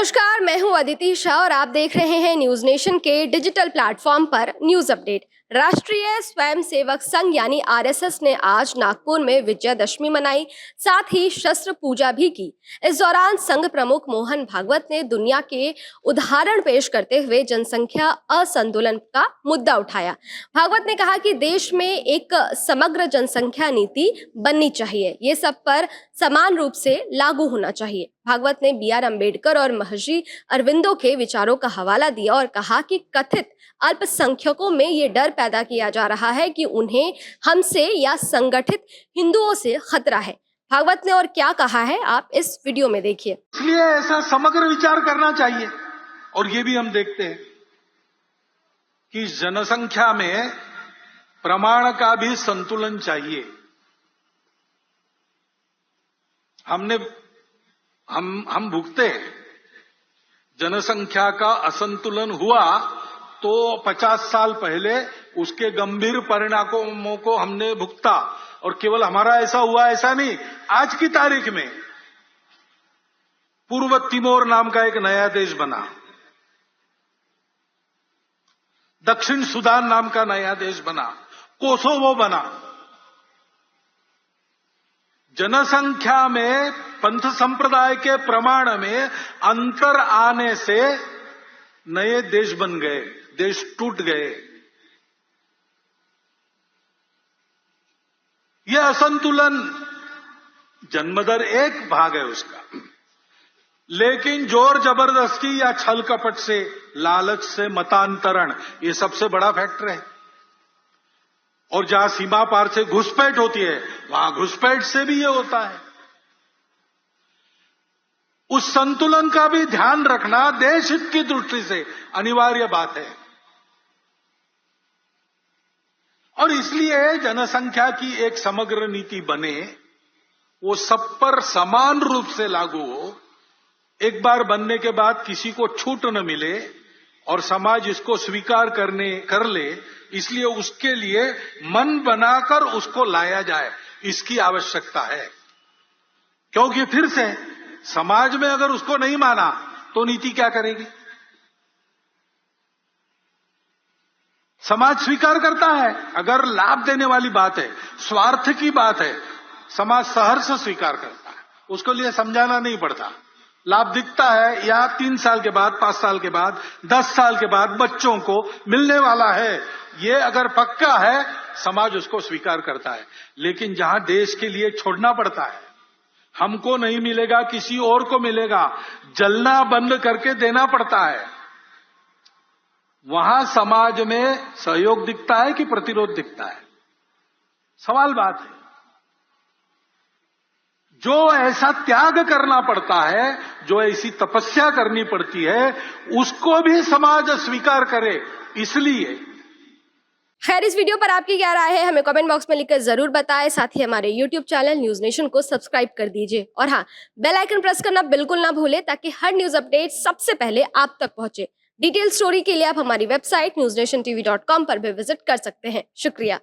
नमस्कार, मैं हूं अदिति शाह और आप देख रहे हैं न्यूज नेशन के डिजिटल प्लेटफॉर्म पर न्यूज अपडेट। राष्ट्रीय स्वयंसेवक संघ यानी आरएसएस ने आज नागपुर में विजयादशमी मनाई, साथ ही शस्त्र पूजा भी की। इस दौरान संघ प्रमुख मोहन भागवत ने दुनिया के उदाहरण पेश करते हुए जनसंख्या असंतुलन का मुद्दा उठाया। भागवत ने कहा कि देश में एक समग्र जनसंख्या नीति बननी चाहिए, ये सब पर समान रूप से लागू होना चाहिए। भागवत ने बी.आर. अम्बेडकर और महर्षि अरविंदो के विचारों का हवाला दिया और कहा कि कथित अल्पसंख्यकों में ये डर पैदा किया जा रहा है कि उन्हें हमसे या संगठित हिंदुओं से खतरा है। भागवत ने और क्या कहा है, आप इस वीडियो में देखिए। इसलिए ऐसा समग्र विचार करना चाहिए और ये भी हम देखते हैं कि जनसंख्या में प्रमाण का भी संतुलन चाहिए। हम भुगते हैं, जनसंख्या का असंतुलन हुआ तो 50 साल पहले उसके गंभीर परिणामों को हमने भुगता। और केवल हमारा ऐसा हुआ ऐसा नहीं, आज की तारीख में पूर्व तिमोर नाम का एक नया देश बना, दक्षिण सूडान नाम का नया देश बना, कोसोवो बना। जनसंख्या में पंथ संप्रदाय के प्रमाण में अंतर आने से नए देश बन गए, देश टूट गए। यह असंतुलन जन्मदर एक भाग है उसका, लेकिन जोर जबरदस्ती या छल कपट से, लालच से मतांतरण, ये सबसे बड़ा फैक्टर है। और जहां सीमा पार से घुसपैठ होती है वहां घुसपैठ से भी ये होता है। उस संतुलन का भी ध्यान रखना देश हित की दृष्टि से अनिवार्य बात है। और इसलिए जनसंख्या की एक समग्र नीति बने, वो सब पर समान रूप से लागू हो। एक बार बनने के बाद किसी को छूट न मिले और समाज इसको स्वीकार कर ले, इसलिए उसके लिए मन बनाकर उसको लाया जाए, इसकी आवश्यकता है। क्योंकि फिर से समाज में अगर उसको नहीं माना तो नीति क्या करेगी? समाज स्वीकार करता है, अगर लाभ देने वाली बात है, स्वार्थ की बात है, समाज सहर्ष स्वीकार करता है, उसको लिए समझाना नहीं पड़ता। लाभ दिखता है या 3 साल के बाद, 5 साल के बाद, 10 साल के बाद बच्चों को मिलने वाला है, ये अगर पक्का है समाज उसको स्वीकार करता है। लेकिन जहां देश के लिए छोड़ना पड़ता है, हमको नहीं मिलेगा किसी और को मिलेगा, जलना बंद करके देना पड़ता है, वहां समाज में सहयोग दिखता है कि प्रतिरोध दिखता है? सवाल बात है। जो ऐसा त्याग करना पड़ता है, जो ऐसी तपस्या करनी पड़ती है, उसको भी समाज स्वीकार करे। इसलिए खैर, इस वीडियो पर आपकी क्या राय है, हमें कमेंट बॉक्स में लिखकर जरूर बताएं। साथ ही हमारे YouTube चैनल न्यूज नेशन को सब्सक्राइब कर दीजिए और हाँ, बेल आइकन प्रेस करना बिल्कुल ना भूलें ताकि हर न्यूज अपडेट सबसे पहले आप तक पहुंचे। डिटेल स्टोरी के लिए आप हमारी वेबसाइट newsnationtv.com पर भी विजिट कर सकते हैं। शुक्रिया।